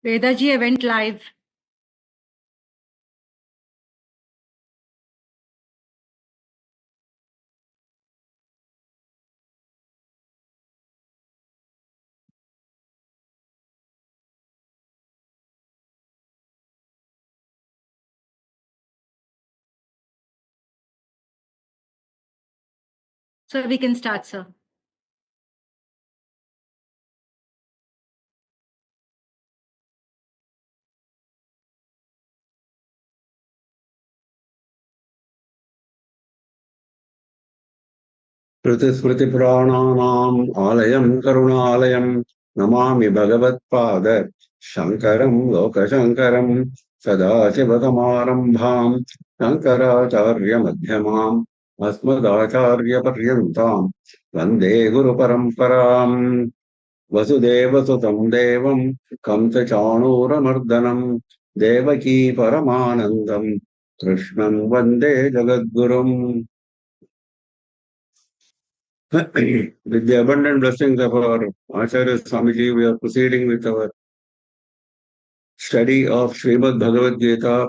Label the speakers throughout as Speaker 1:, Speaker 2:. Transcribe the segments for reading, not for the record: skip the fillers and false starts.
Speaker 1: Vedaji, I went live. So we can start, sir.
Speaker 2: Srimad Alayam Karunalayam Namami Bhagavatpada Shankaram Lokashankaram Sadashivasamarambham Shankaracharya Madhyamam Asmadacharya Paryantam Vande Guru Paramparam Vasudeva Sutam Devam Kamsachanuramardanam Devaki Paramanandam Krishnam Vande Jagadgurum. With the abundant blessings of our Acharya Swamiji, we are proceeding with our study of Srimad Bhagavad Gita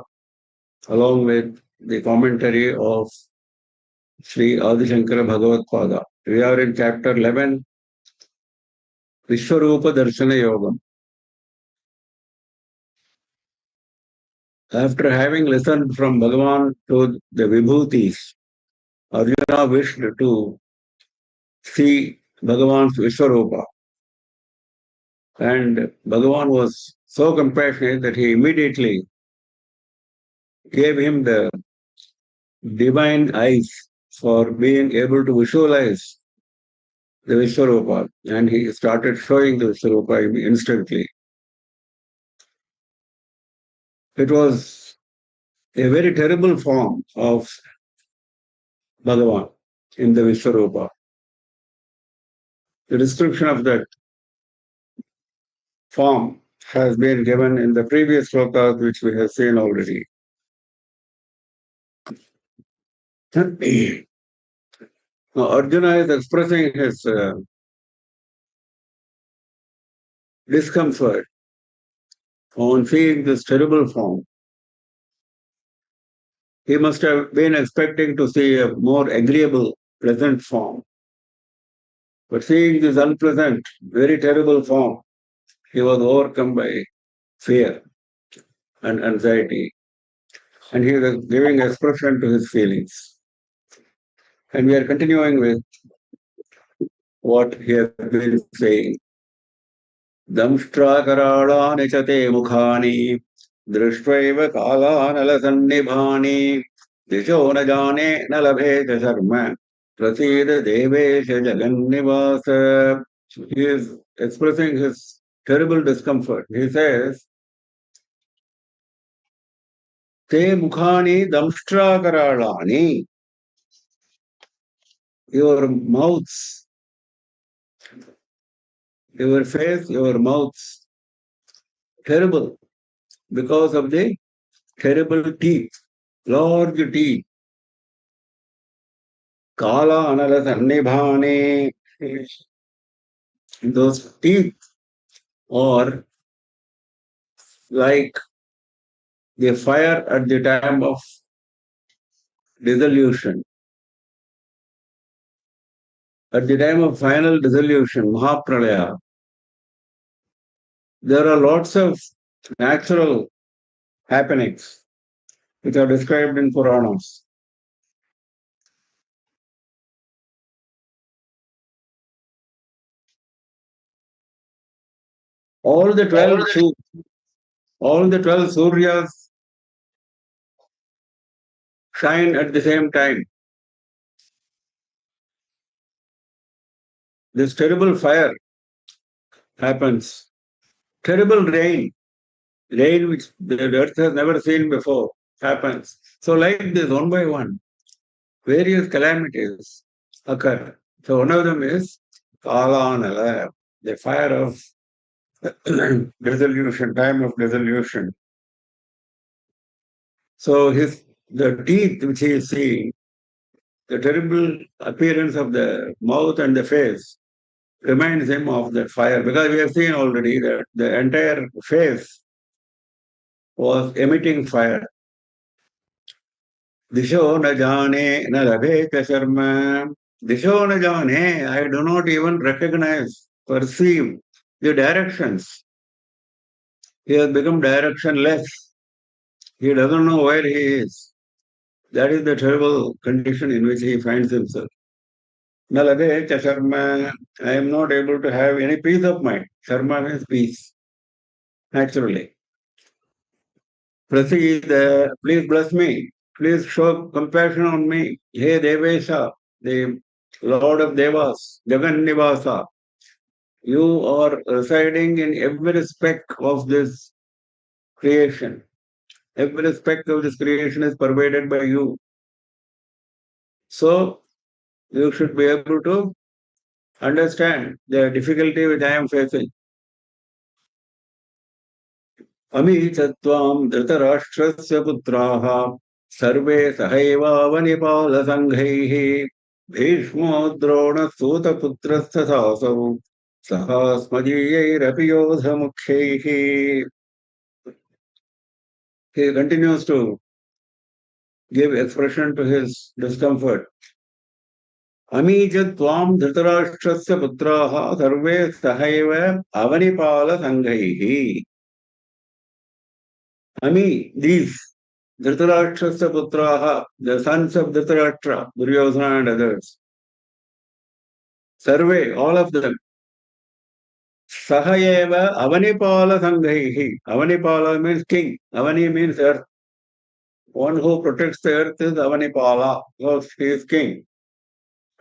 Speaker 2: along with the commentary of Sri Adi Shankara Bhagavad Pada. We are in chapter 11, Vishwarupa Darshana Yogam. After having listened from Bhagavan to the Vibhutis, Arjuna wished to see Bhagavan's Vishwarupa. And Bhagavan was so compassionate that he immediately gave him the divine eyes for being able to visualize the Vishwarupa, and he started showing the Vishwarupa instantly. It was a very terrible form of Bhagavan in the Vishwarupa. The description of that form has been given in the previous slokas, which we have seen already. Now, Arjuna is expressing his discomfort on seeing this terrible form. He must have been expecting to see a more agreeable, pleasant form. But seeing this unpleasant, very terrible form, he was overcome by fear and anxiety. And he was giving expression to his feelings. And we are continuing with what he has been saying. Damshtrakarāḍāni ca te mukhāni dristvaiva kālānalasannibhāni disho na jāne na labhe ca sharma prasīda devesha jagannivāsa. He is expressing his terrible discomfort. He says, te mukhāni damshtrakarāḍāni. Your mouths, your face, your mouths, terrible because of the terrible teeth, large teeth. Kala analasannibhani. Those teeth are like the fire at the time of dissolution. At the time of final dissolution, Mahapralaya, there are lots of natural happenings which are described in Puranas. All the 12 Suryas shine at the same time. This terrible fire happens. Terrible rain which the earth has never seen before, happens. So like this, one by one, various calamities occur. So one of them is Kalanala, the fire of dissolution, time of dissolution. So the teeth which he is seeing, the terrible appearance of the mouth and the face reminds him of that fire, because we have seen already that the entire face was emitting fire. Disho na jane na labhe cha sharma. Disho na jane, I do not even recognize, perceive the directions. He has become directionless. He doesn't know where he is. That is the terrible condition in which he finds himself. Na labhe cha sharma. I am not able to have any peace of mind. Sharma means peace, naturally. Prasid, please bless me. Please show compassion on me. Hey Devesha, the Lord of Devas, Jagan you are residing in every speck of this creation. Every speck of this creation is pervaded by you. So you should be able to understand the difficulty which I am facing. अमी च त्वां धृतराष्ट्रस्य पुत्राः सर्वे सहैवावनिपालसङ्घैः भीष्मो द्रोणसूतपुत्रस्तथासौ सहास्मदीयैरपि योधमुख्यैः. He continues to give expression to his discomfort. अमी च त्वां धृतराष्ट्रस्य पुत्राः सर्वे सहैव अवनिपालसङ्घैः. Ami, these Dhritarashtrasya putraha, the sons of Dhritarashtra, Duryodhana and others, Sarve, all of them, Sahayeva Avanipala Sangaihi. Avanipala means king. Avani means earth. One who protects the earth is Avanipala, because he is king.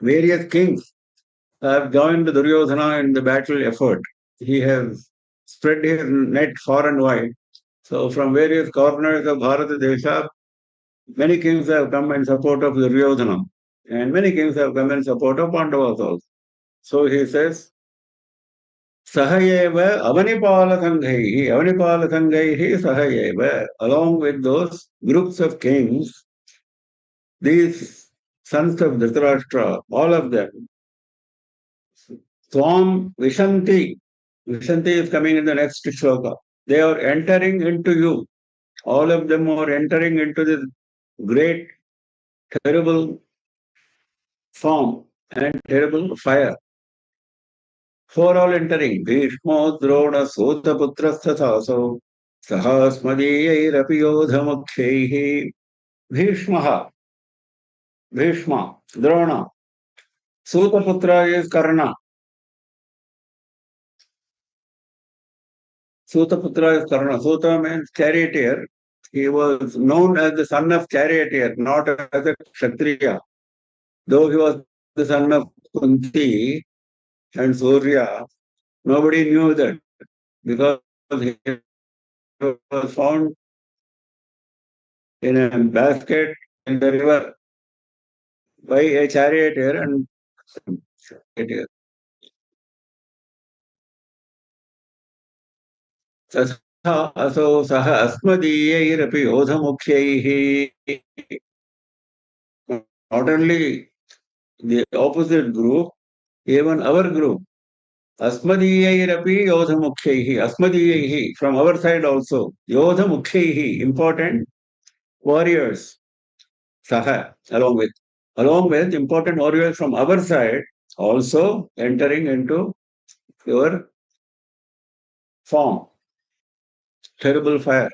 Speaker 2: Various kings have joined Duryodhana in the battle effort. He has spread his net far and wide. So from various corners of Bharata Desha, many kings have come in support of Duryodhana, and many kings have come in support of Pandavas also. So he says, Sahayeva Avanipala Sangaihi, Avanipala Sangaihi Sahayeva, along with those groups of kings, these sons of Dhritarashtra, all of them, Swam Vishanti, Vishanti is coming in the next shloka. They are entering into you. All of them are entering into this great, terrible form and terrible fire. For all entering, Bhishmo Drona Sotaputrasthasaso Sahasmadiyayrapi Yodhamukhyaihi. Bhishmaha, Bhishma, Drona. Sutaputra is Karna. Sutaputra is Karna. Suta means charioteer. He was known as the son of charioteer, not as a Kshatriya. Though he was the son of Kunti and Surya, nobody knew that because he was found in a basket in the river by a charioteer and charioteer. Tasa aso saha asmadiyayrapi yodhamukhyaihi. Not only the opposite group, even our group. Asmadiyayrapi yodhamukhyaihi. Asmadiyaihi, from our side also. Yodhamukhyaihi, important warriors. Saha, along with important warriors from our side, also entering into your form. Terrible fire.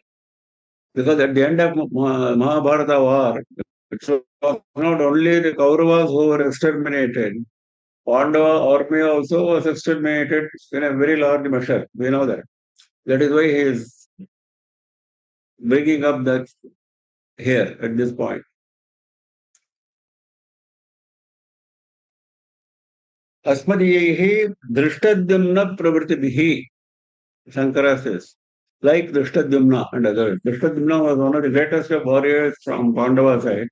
Speaker 2: Because at the end of Mahabharata war, it was not only the Kauravas who were exterminated, Pandava army also was exterminated in a very large measure. We know that. That is why he is bringing up that here at this point. Asmadiyaihi Drishtadhyamna Pravritibhihi, Shankara says. Like Drishtadhyamna and others. Drishtadhyamna was one of the greatest of warriors from Pandava side.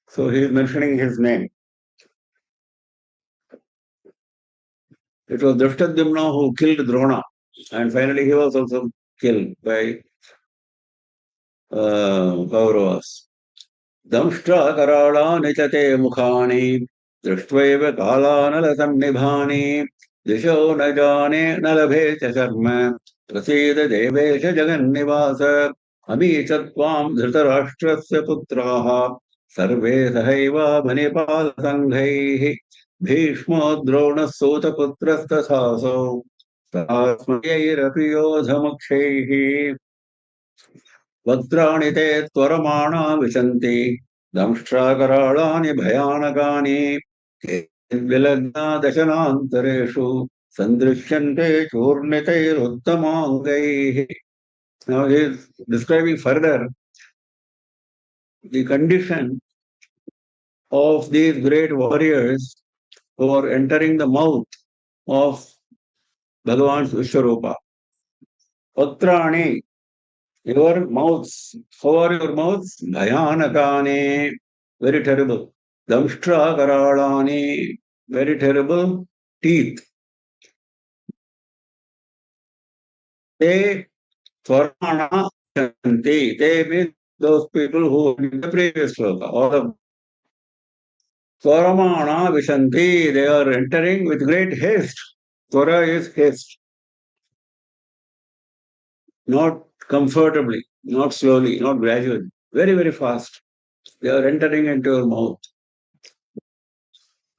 Speaker 2: So he is mentioning his name. It was Drishtadhyamna who killed Drona, and finally he was also killed by Kauravas. Damshtra karala nichate mukhani, drishtvaeva kala nalasannibhani, disho najane nalabhe cha sharma, prasida devesha jagannivasa, अमी च त्वां धृतराष्ट्रस्य पुत्राः सर्वे सहैव मणिपालसङ्घैः भीष्मो द्रोणः सूतपुत्रस्तथासौ स्मयैरपि योधमुख्यैः वक्त्राणि ते त्वरमाणा विशन्ति दंष्ट्राकराळानि भयानकानि विलग्ना दशनान्तरेषु सन्दृश्यन्ते चूर्णितैरुत्तमाङ्गैः. Now he is describing further the condition of these great warriors who are entering the mouth of Bhagavan's Vishwarupa. Patrani, your mouths. How are your mouths? Bhayanakani, very terrible. Damshtra Karalani, very terrible teeth. They Swarmana Shanti. They mean those people who in the previous sloka, all of Swaramana Vishanti, they are entering with great haste. Swara is haste, not comfortably, not slowly, not gradually, very, very fast. They are entering into your mouth.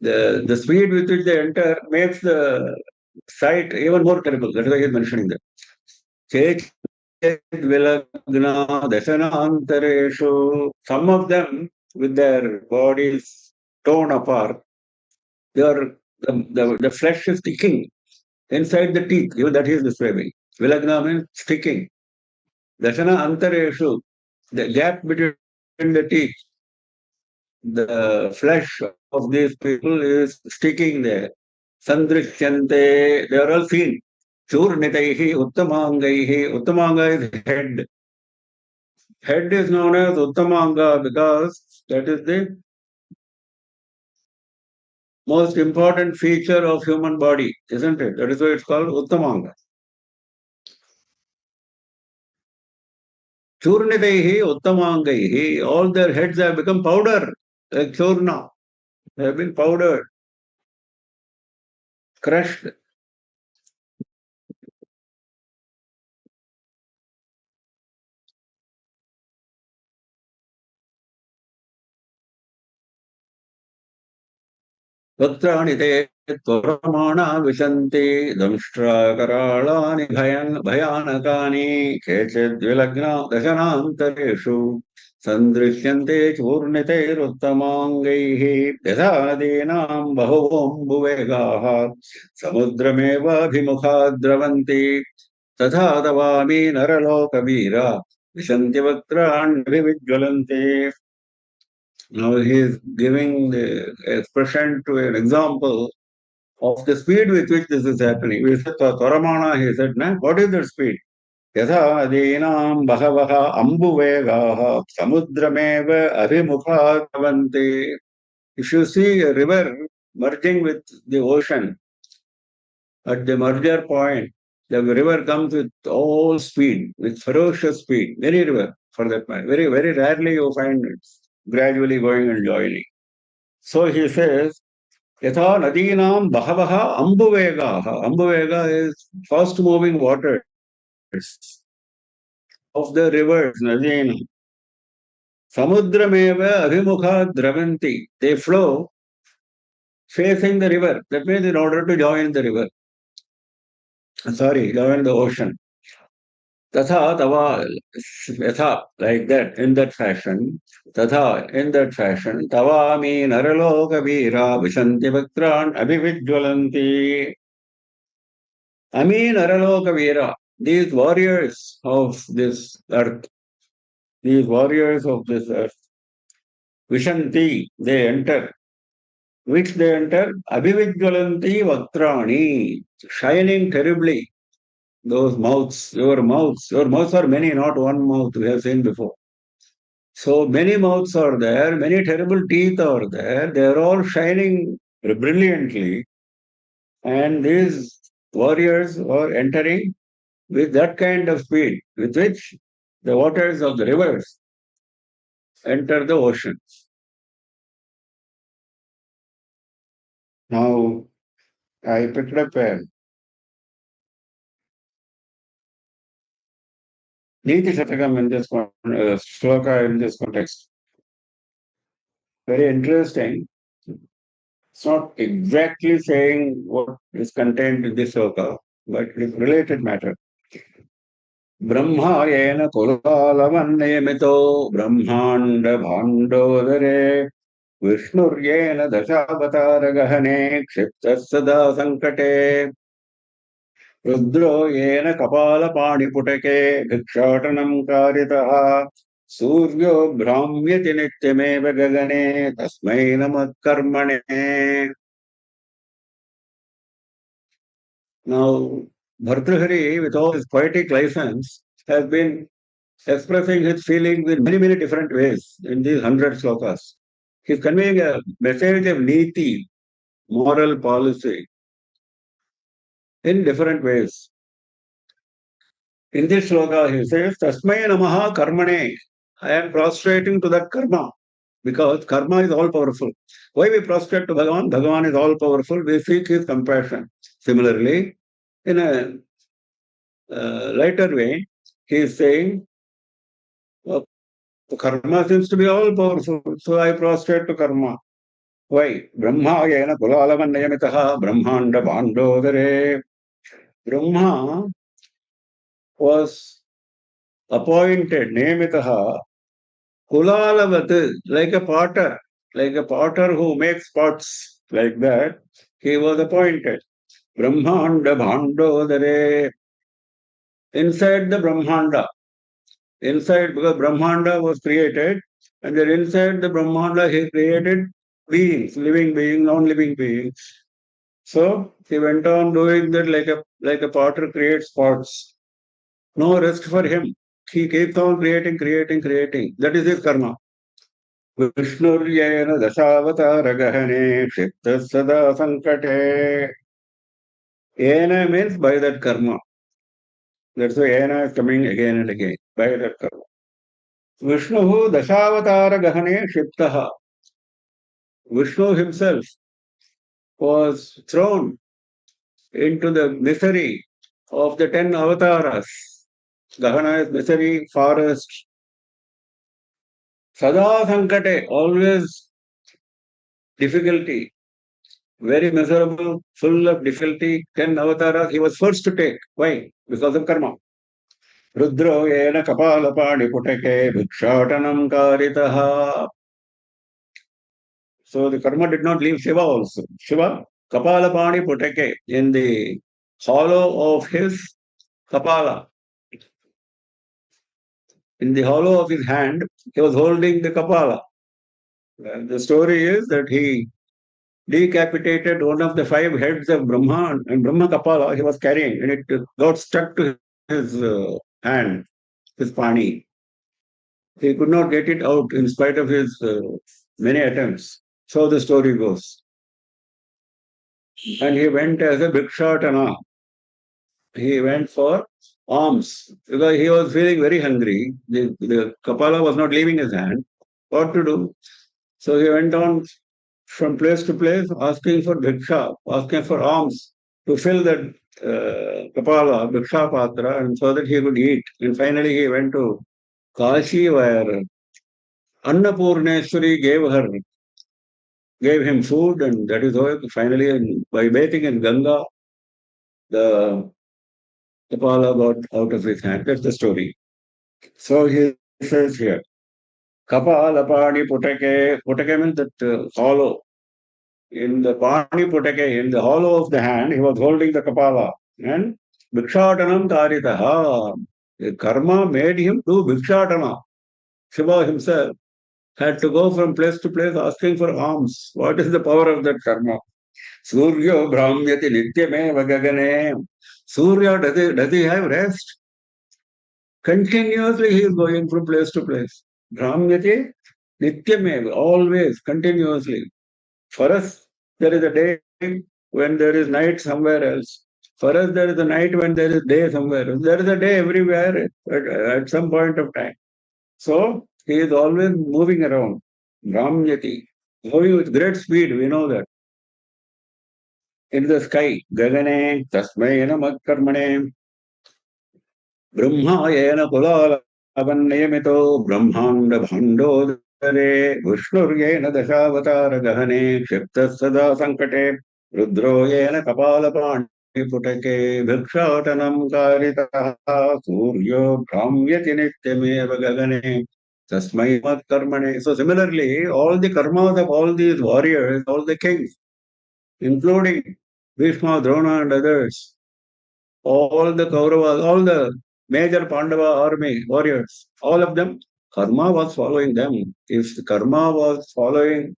Speaker 2: The speed with which they enter makes the sight even more terrible. That is why he is mentioning that. Chet Vilagna Dasanantareshu. Some of them, with their bodies torn apart, they are the flesh is sticking inside the teeth. Even that he is describing. Vilagna means sticking. Dasana Antareshu, the gap between the teeth, the flesh of these people is sticking there. Sandrishyante, they are all seen. Churnitaihi, Uttamangaihi. Uttamanga is head. Head is known as Uttamanga because that is the most important feature of human body, isn't it? That is why it's called Uttamanga. Churnitaihi, Uttamangaihi, all their heads have become powder, like churna. They have been powdered, crushed. वक्त्राणि ते त्वरमाणा विशन्ति दंष्ट्राकराळानि भयानकानि केचिद्विलग्ना दशनान्तरेषु सन्दृश्यन्ते चूर्णितैरुत्तमाङ्गैः यथा नदीनाम् बहवोऽम्बुवेगाः समुद्रमेवाभिमुखा द्रवन्ति तथा तवामि नरलोकवीरा विशन्ति वक्त्राण्यभिविज्वलन्ति. Now he is giving the expression to an example of the speed with which this is happening. We said Toramana, he said, nah, what is the speed? Yatha adinam bahavaha ambuvegaha samudrameva abhimukha tavanti. If you see a river merging with the ocean, at the merger point, the river comes with all speed, with ferocious speed. Any river, for that matter. Very, very rarely you find it gradually going and joining. So he says, Yatha nadinam bahavaha ambuvegaha. Ambuvega is fast moving waters of the rivers, nadinam. Samudrameva abhimukha dravanti. They flow facing the river. That means in order to join the river. Join the ocean. Tatha tava, yatha, like that, in that fashion. Tatha, in that fashion. Tavami naraloka veera vishanti vaktran abhivijwalanti. Amin Araloka Veera, these warriors of this earth, Vishanti, they enter. Which they enter? Abhivijwalanti Vaktrani, shining terribly. Those mouths, your mouths are many, not one mouth we have seen before. So many mouths are there, many terrible teeth are there. They are all shining brilliantly. And these warriors are entering with that kind of speed with which the waters of the rivers enter the ocean. Now, I picked up a Niti Shatakam in this shloka in this context. Very interesting. It's not exactly saying what is contained in this shloka, but it is related matter. Brahma yena kulalavannayamito brahmand bhandodare Vishnuryena dashavatara kshiptas sada sankate Rudro yena kapala paniputake bhikshatanam karitah Suryo brahmyati nityameva gagane tasmai namat karmane. Now, Bhartrihari, with all his poetic license, has been expressing his feelings in many, many different ways in these 100 slokas. He's conveying a message of niti, moral policy, in different ways. In this sloka, he says, Tasmai namaha karmane. I am prostrating to that karma because karma is all powerful. Why we prostrate to Bhagavan? Bhagavan is all powerful. We seek his compassion. Similarly, in a lighter way, he is saying, oh, karma seems to be all powerful, so I prostrate to karma. Why? Brahma yena kulalavannayamitaha brahmanda bandodare. Brahma was appointed, Nemitaha, Kulalavat, like a potter who makes pots, like that, he was appointed. Brahmanda Bhandodare, inside the Brahmanda, inside, because Brahmanda was created, and then inside the Brahmanda he created beings, living beings, non-living beings. So he went on doing that like a potter creates pots. No rest for him. He keeps on creating, creating, creating. That is his karma. Vishnuryena dashavatara gahane shikta sada sankate. Yena means by that karma. That's why Yena is coming again and again. By that karma. Vishnu dashavatara gahane shiptaha. Vishnu himself was thrown into the misery of the 10 avatars. Gahana is misery, forest. Sada sankate, always difficulty. Very miserable, full of difficulty, 10 avatars he was forced to take. Why? Because of karma. Rudro yena kapalapani putake bhikshatanam karitaha. So the karma did not leave Shiva also. Shiva, kapalapani putake, in the hollow of his kapala, in the hollow of his hand, he was holding the kapala. And the story is that he decapitated one of the 5 heads of Brahma, and Brahma Kapala he was carrying, and it got stuck to his hand, his pani. He could not get it out in spite of his many attempts. So the story goes. And he went as a Bhikshatana. He went for alms because he was feeling very hungry. The Kapala was not leaving his hand. What to do? So he went on from place to place asking for bhiksha, asking for alms to fill that kapala, bhiksha patra, and so that he could eat. And finally he went to Kashi where Annapurneshwari gave him food, and that is how finally by bathing in Ganga, the kapala got out of his hand. That's the story. So he says here, Kapala Pani Putake, Putake means that hollow. In the Pani Putake, in the hollow of the hand, he was holding the Kapala. And Bhikshatanam Karitaha. The karma made him do Bhikshatana. Shiva himself had to go from place to place asking for alms. What is the power of that karma? Surya Brahmyati Nityame Vagagane. Surya, does he have rest? Continuously he is going from place to place. Brahmyati Nityame, always, continuously. For us, there is a day when there is night somewhere else. For us, there is a night when there is day somewhere else. There is a day everywhere at some point of time. So he is always moving around. Brahmyati, moving with great speed, we know that. In the sky, Gagane, Tasmai Namak Karmane. Brahma yena kulalabannayamito brahmanda bhandodare Vishnur yena dashavatara gahane kshiptas sada sankate Rudro yena kapalapani putake bhikshatanam karitaha Suryo brahmyati nityameva gagane Tasmai mat karmane. So similarly, all the karmas of all these warriors, all the kings, including Bhishma, Drona and others, all the Kauravas, all the major Pandava army warriors, all of them, karma was following them. If the karma was following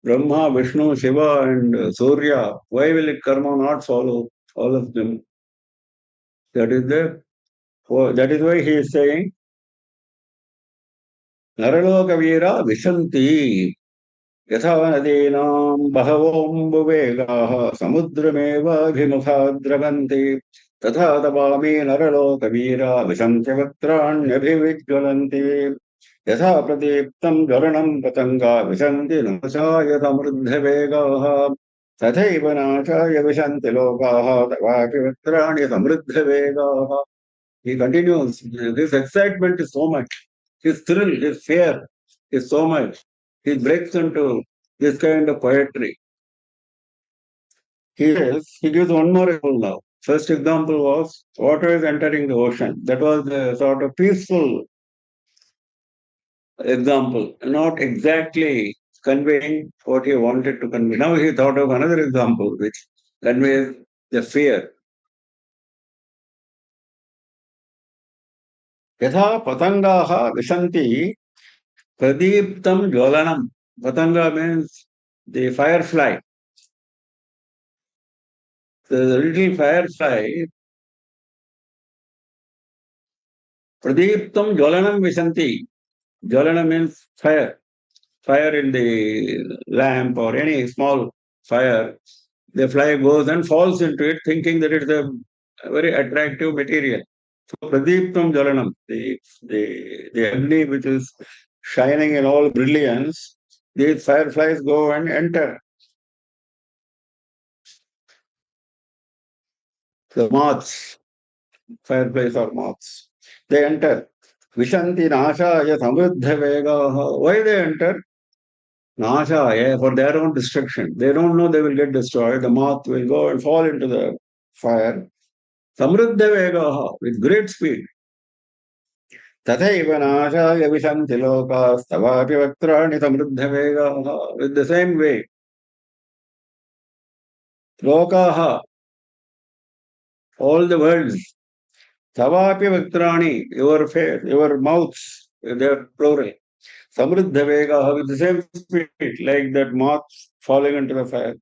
Speaker 2: Brahma, Vishnu, Shiva and Surya, why will it karma not follow all of them? That is why he is saying, Naralokavira Vishanti. यथा नदीनां बहवोऽम्बुवेगाः समुद्रमेवाभिमुखा द्रवन्ति तथा तवामि नरलोकवीरा विशन्त्यवक्त्राण्यभिविज्वलन्ति यथा प्रदीप्तं ज्वलनं पतङ्गा विशन्ति नाशाय समृद्धवेगाः तथैव नाशाय विशन्ति लोकाः तवापि वक्त्राणि समृद्धवेगाः. He continues, his excitement is so much, his thrill, his fear is so much. He breaks into this kind of poetry. He gives one more example now. First example was water is entering the ocean. That was the sort of peaceful example, not exactly conveying what he wanted to convey. Now he thought of another example which conveys the fear. यथा पतंगाः विशन्ति Pradiptam Jwalanam. Patanga means the firefly. The little firefly. Pradiptam Jwalanam Vishanti. Jwalana means fire. Fire in the lamp or any small fire. The fly goes and falls into it thinking that it's a very attractive material. So Pradiptam Jwalanam, the Agni which is shining in all brilliance, these fireflies go and enter. The moths, fireplace or moths. They enter. Vishanti Nashaya Samruddha Vegaha. Why they enter? Nashaya, for their own destruction. They don't know they will get destroyed. The moth will go and fall into the fire. Samruddha Vegaha, with great speed. Tathaiva Nashaya Vishanti Lokas Tavapi Vaktrani Samruddha Vegaha. With the same way. Lokaha, all the worlds. Tavapi Vaktrani, your face, your mouths, they are plural. Samruddha Vegaha with the same speed, like that moth falling into the fire.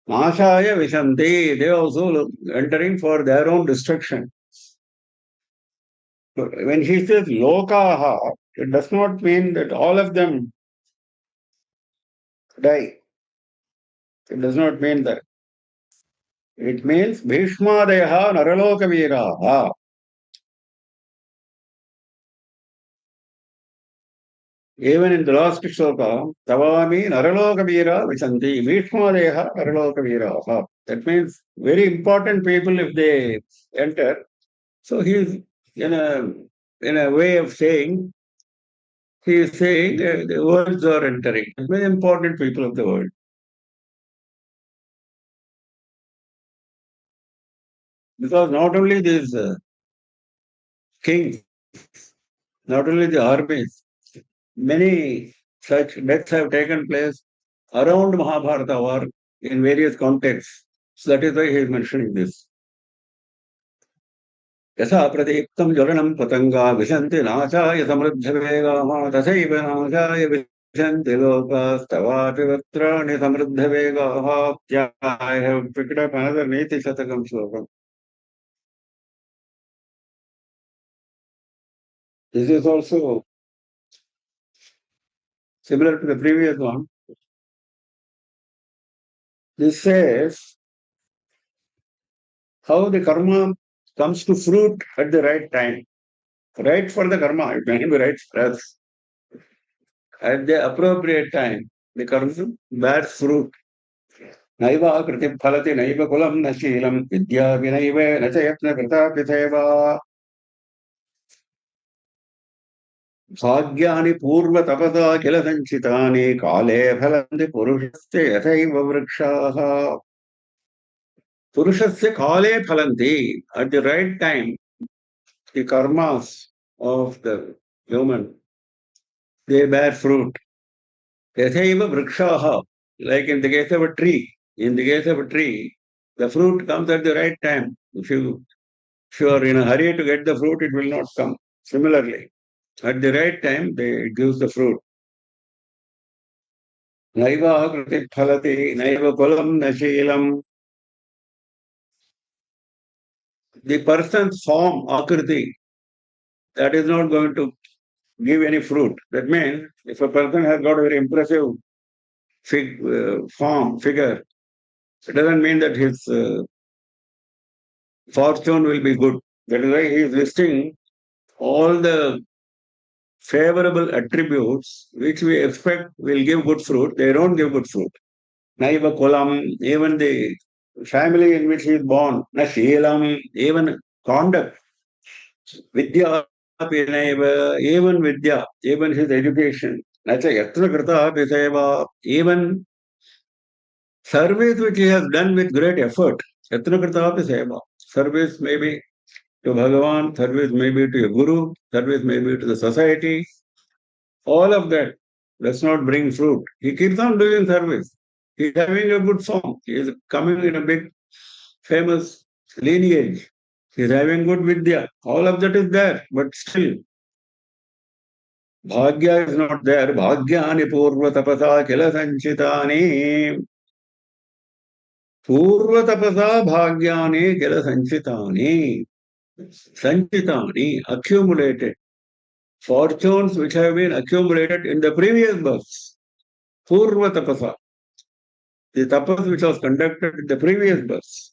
Speaker 2: Nashaya Vishanti, they also entering for their own destruction. When he says Lokaha, it does not mean that all of them die. It does not mean that. It means Bhishma Deha Naraloka Viraha. Even in the last shloka, Tavami Naraloka Vira Vishanti, Bhishma Deha Naraloka Viraha. That means very important people if they enter. So he is in a way of saying, he is saying the worlds are entering. Very important people of the world. Because not only these kings, not only the armies, many such deaths have taken place around Mahabharata war in various contexts. So that is why he is mentioning this. यथा प्रदीप्तं ज्वलनं पतङ्गा विशन्ति नाशाय समृद्धवेगाः तथैव नाशाय विशन्ति लोकास्तवापि वक्त्राणि समृद्धवेगाः. Yeah, I have picked up another Niti Shatakam slokam. This is also similar to the previous one. This says how the karma comes to fruit at the right time. Right for the karma, it may be right for us. At the appropriate time, the karma bears fruit. नैव कृतिफलति नैव कुलं न शीलं विद्या विनैव न च यत्नकृता पिथैव. भाग्यानि पूर्व तपसा किल संचितानि काले फलन्ति पुरुषस्य यथैव वृक्षाः पुरुषस्य काले फलन्ति at the right time the karmas of the human they bear fruit yathaiva vrikshaha like in the case of a tree the fruit comes at the right time if you are in a hurry to get the fruit it will not come similarly at the right time it gives the fruit naiva kriti phalati naiva kulam nashilam the person's form akriti that is not going to give any fruit. That means if a person has got a very impressive figure, it doesn't mean that his fortune will be good. That is why he is listing all the favorable attributes which we expect will give good fruit. They don't give good fruit. Naiva kolam, even the family in which he is born, na sheelam, even conduct, vidya, even vidya, even his education, even service which he has done with great effort. Service maybe to Bhagavan, service maybe to a guru, service maybe to the society. All of that does not bring fruit. He keeps on doing service. He is having a good form. He is coming in a big, famous lineage. He is having good vidya. All of that is there, but still, bhagya is not there. Bhagyani purva tapasa kila sanchitani. पूर्वतपसा भाग्यानि kill संचितानि accumulated fortunes which have been accumulated in the previous births. Purvatapasa, the tapas which was conducted in the previous births.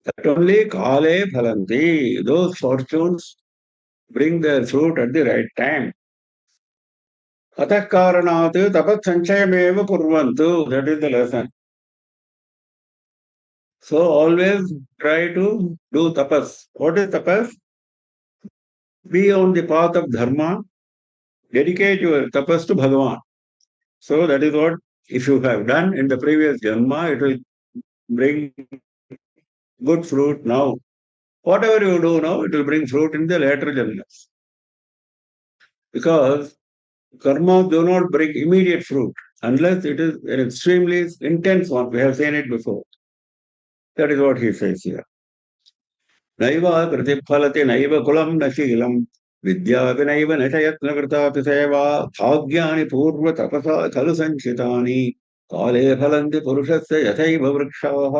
Speaker 2: That only kale phalanti, those fortunes bring their fruit at the right time. Atah karanat tapas sanchayameva kurvantu, that is the lesson. So always try to do tapas. What is tapas? Be on the path of dharma, dedicate your tapas to Bhagavan. So that is what, if you have done in the previous janma, it will bring good fruit now. Whatever you do now, it will bring fruit in the later janmas. Because karma do not bring immediate fruit unless it is an extremely intense one. We have seen it before. That is what he says here. Naiva kritiphalati naiva kulam nashilam विद्यापिनैव न च यत्नकृतापि सेवा भाग्यानि पूर्वतपसा खलु सञ्चितानि काले फलन्ति पुरुषस्य यथैव वृक्षाः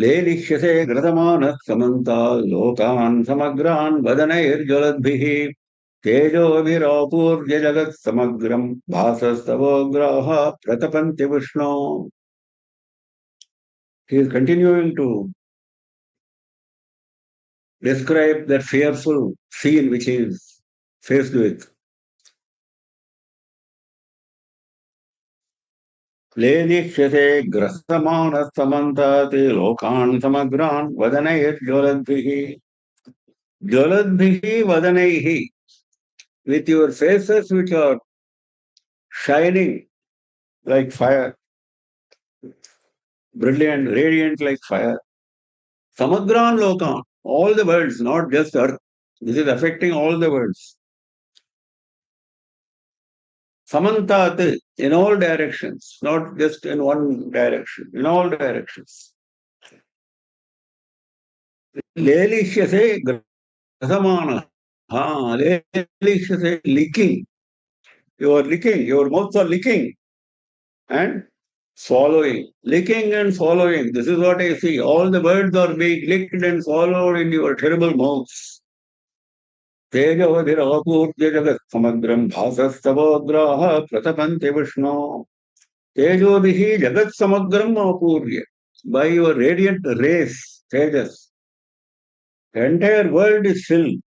Speaker 2: लेलिह्यसे ग्रसमानः समन्तात् लोकान् समग्रान् वदनैर्ज्वलद्भिः तेजोभिरापूर्य जगत्समग्रम् भासस्तवोग्राः प्रतपन्ति विष्णो. He is continuing to describe that fearful scene which he is faced with. लेलिह्यसे ग्रसमानः समन्तात् लोकान् समग्रान् वदनैर्ज्वलद्भिः ज्वलद्भिः वदनैः, with your faces which are shining like fire, brilliant, radiant like fire. Samagran lokan, all the worlds, not just earth. This is affecting all the worlds. Samantat, in all directions, not just in one direction, in all directions. Lelishyase grasamana. Lelishyase licking. You are licking, your mouths are licking and swallowing. Licking and swallowing. This is what I see. All the words are being licked and swallowed in your terrible mouths. तेजोभिरापूर्य जगत् समग्रं भासस्तवोग्राः प्रतपन्ति विष्णो. तेजोभिः जगत् समग्रम् आपूर्य. By your radiant rays, tejas, the entire world is filled.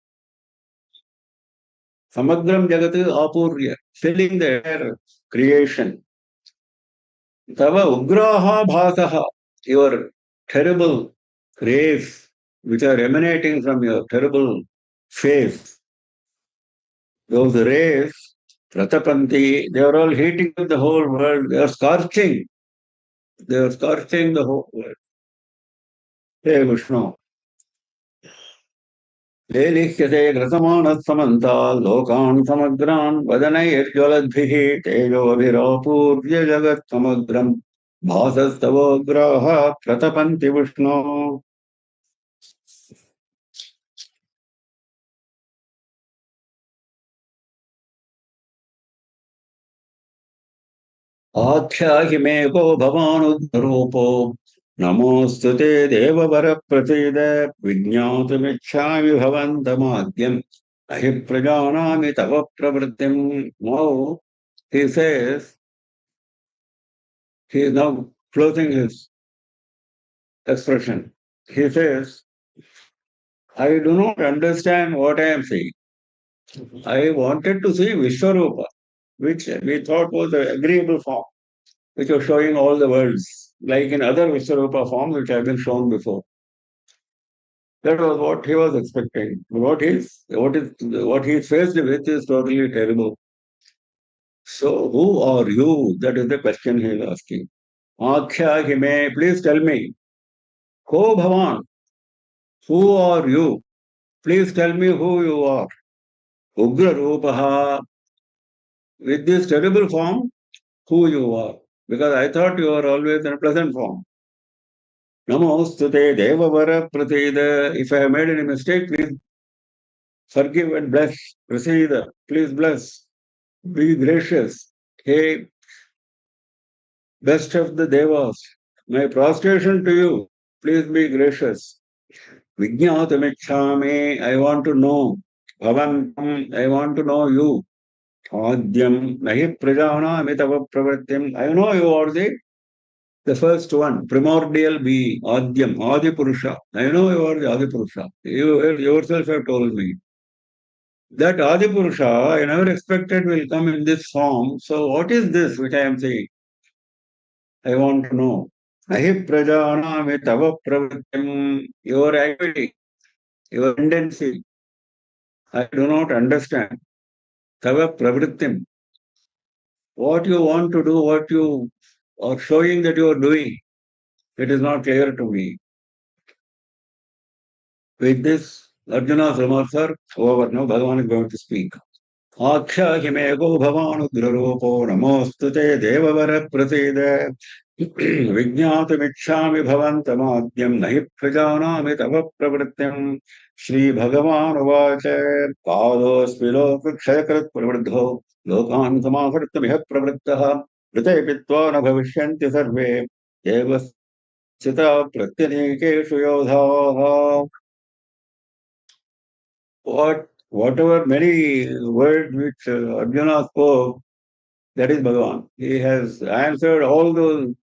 Speaker 2: Samagram jagat apurya, filling the entire creation. Tava ugraha bhasaha, your terrible rays which are emanating from your terrible phase. Those rays, Pratapanti, they are all heating up the whole world. They are scorching. They are scorching the whole world. Hey Vishnu. लेलिह्यते घृतमानः समन्तात् लोकान् समग्रान् वदनैर्ज्वलद्भिः तेजोभिरोपूर्य जगत्समुद्रम् भासस्तवोग्राः प्रतपन्ति विष्णो आख्याहि मे को भवानुग्ररूपो नमोऽस्तु ते देववरप्रसीद विज्ञातुमिच्छामि भवन्तमाद्यम् अहि प्रजानामि तव प्रवृत्तिम्. Now he says, he is now closing his expression. He says, I do not understand what I am saying. I wanted to see Vishwarupa, which we thought was an agreeable form, which was showing all the worlds, like in other Vishwarupa forms which have been shown before. That was what he was expecting. What he is faced with is totally terrible. So who are you? That is the question he is asking. Akhya hime, please tell me. Ko Bhavan, who are you? Please tell me who you are. Ugra Rupaha, with this terrible form, who you are. Because I thought you are always in a pleasant form. Namostute Devavara Prathida. If I have made any mistake, please forgive and bless. Prathida, please bless. Be gracious. Hey, best of the Devas, my prostration to you. Please be gracious. Vijñātamicchāmi, I want to know. Bhavantam, I want to know you. Adyam, nahi prajanāmi tava pravrittim. I know you are the first one, primordial being, Adyam, Adi Purusha. I know you are the Adi Purusha. You yourself have told me. That Adi Purusha, I never expected will come in this form. So what is this which I am saying? I want to know. Ahi prajanami tava pravrittim, your activity, your tendency, I do not understand. Tava pravrittim, what you want to do, what you are showing that you are doing, it is not clear to me. With this, Arjuna's remarks are over. Now Bhagavan is going to speak. आख्याहि मे गो भवानुग्ररूपो नमोऽस्तु ते देववर प्रसीद विज्ञातुमिच्छामि भवन्तमाद्यं न हि प्रजानामि तव प्रवृत्तिम्. श्रीभगवानुवाच कालोऽस्मि लोकक्षयकृत् प्रवृद्धो लोकान् समाहर्तुमिह प्रवृत्तः ऋते पित्वा न भविष्यन्ति सर्वे एव स्थिता प्रत्यनीकेषु योधाः. Whatever many words which Arjuna spoke, that is Bhagavan. He has answered all those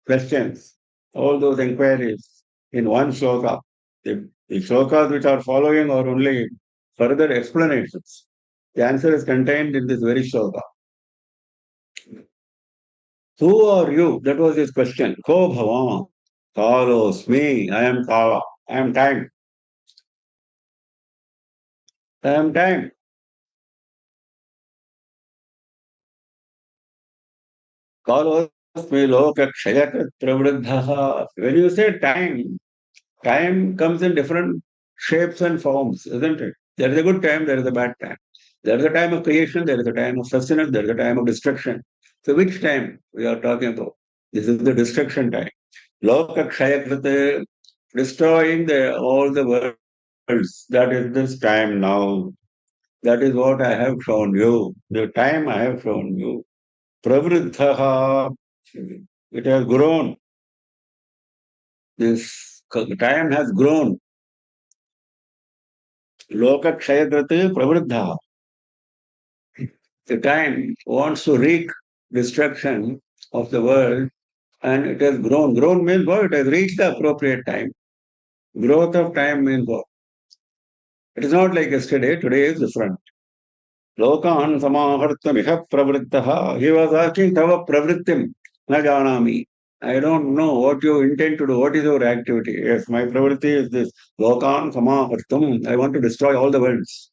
Speaker 2: questions, all those inquiries in one shloka. The shlokas which are following are only further explanations. The answer is contained in this very shloka. Who are you? That was his question. Ko Bhavan. Kalosmi. I am Kala. I am time. I am time. Kalosmi loka kshayakrit pravriddhaha. When you say time, time comes in different shapes and forms, isn't it? There is a good time, there is a bad time. There is a time of creation, there is a time of sustenance, there is a time of destruction. So which time we are talking about? This is the destruction time. Loka Kshayakrita, destroying all the worlds. That is this time now. That is what I have shown you. The time I have shown you. Pravriddhaha, it has grown. This time has grown. Loka Kshayakriti Pravriddha. The time wants to wreak destruction of the world and it has grown. Grown means what? It has reached the appropriate time. Growth of time means what? It is not like yesterday. Today is different. Lokan samahartam iha pravrittaha. He was asking tava pravrittim na janami. I don't know what you intend to do. What is your activity? Yes, my pravritti is this. Lokan samahartam. I want to destroy all the worlds.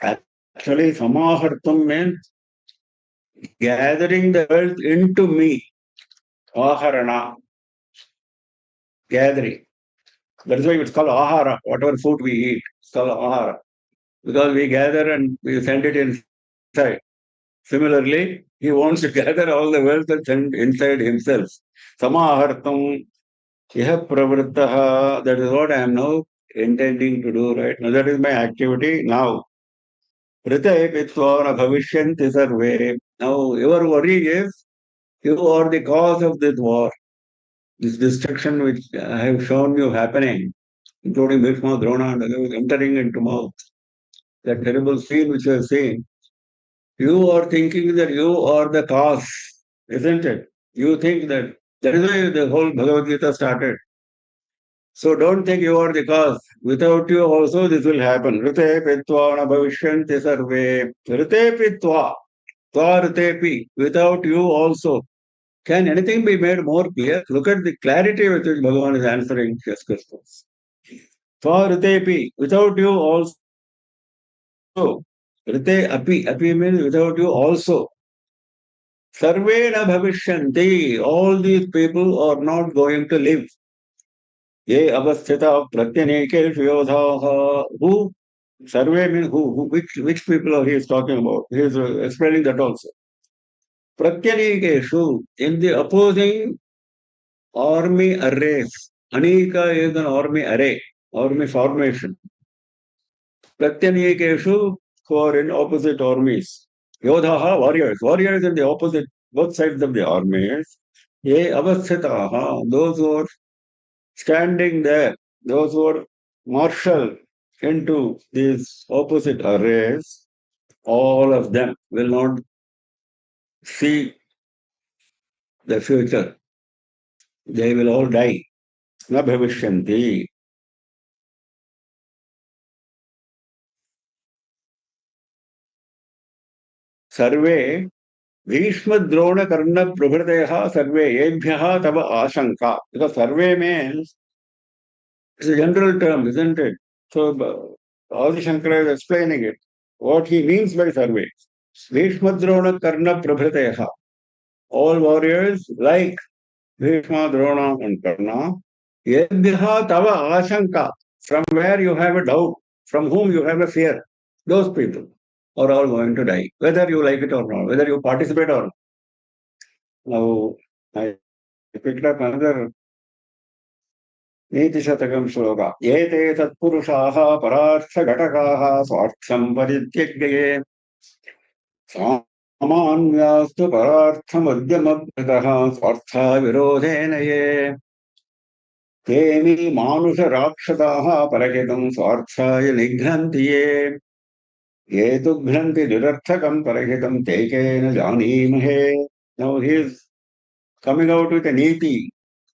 Speaker 2: Actually, samahartam means gathering the wealth into me. Aharana. Gathering. That is why it's called ahara. Whatever food we eat, it's called ahara. Because we gather and we send it inside. Similarly, he wants to gather all the wealth and send inside himself. Samahartam. Iha pravrittaha. That is what I am now intending to do, right? Now that is my activity now. Prite pitva na bhavishyanti sarve. Now your worry is you are the cause of this war, this destruction which I have shown you happening, including Bhishma, Drona, and others entering into mouth. That terrible scene which you have seen. You are thinking that you are the cause, isn't it? You think that. That is why the whole Bhagavad Gita started. So don't think you are the cause. Without you also this will happen. Rite pitva na bhavishyanti sarve. Rite pitva. Tva ritepi. Without you also. Can anything be made more clear? Look at the clarity with which Bhagavan is answering his questions. Tva ritepi. Without you also. Rite api. Api means without you also. Sarve na bhavishyanti. All these people are not going to live. Ye avasthita pratyanekeshu yodhaha. Who? Sarve means who? Which people are he is talking about? He is explaining that also. Pratyanekeshu. In the opposing army arrays. Anika is an army array, army formation. Pratyanekeshu, who are in opposite armies. Yodhaha, warriors. Warriors in the opposite, both sides of the armies. Ye avasthitaha, those who are standing there, those who are marshaled into these opposite arrays, all of them will not see the future. They will all die. Na bhavishyanti. Sarve Bhishma Karna Prabhृतयः Sarve Yebhyah Tava Ashanka. Because Sarve means it's a general term, isn't it? So Adi Shankara is explaining it. What he means by Sarve. Bhishma Karna Prabhृतयः. All warriors like Bhishma, Drona and Karna. Yebhyah Tava Ashanka. From where you have a doubt, from whom you have a fear. Those people are all going to die. Whether you like it or not, whether you participate or not. Now, I picked up another नीतिशतकं श्लोक एते सत्पुरुषाः परार्थघटकाः स्वार्थं परित्यज्य सामान्यास्तु परार्थमद्यमभृतः स्वार्था विरोधेन ये तेऽपि मानुषराक्षसाः परहितं स्वार्थाय निघ्नन्ति ये तु घ्नन्ति निरर्थकं परहितं ते केन जानीमहे. Now he is coming out with a niti,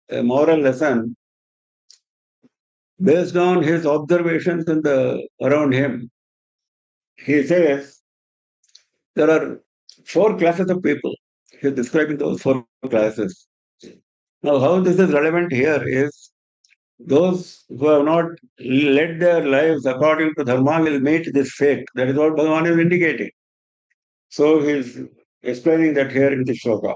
Speaker 2: a moral lesson based on his observations around him. He says there are 4 classes of people. He is describing those 4 classes. Now, how this is relevant here is those who have not led their lives according to Dharma will meet this fate. That is what Bhagavan is indicating. So he is explaining that here in the shloka.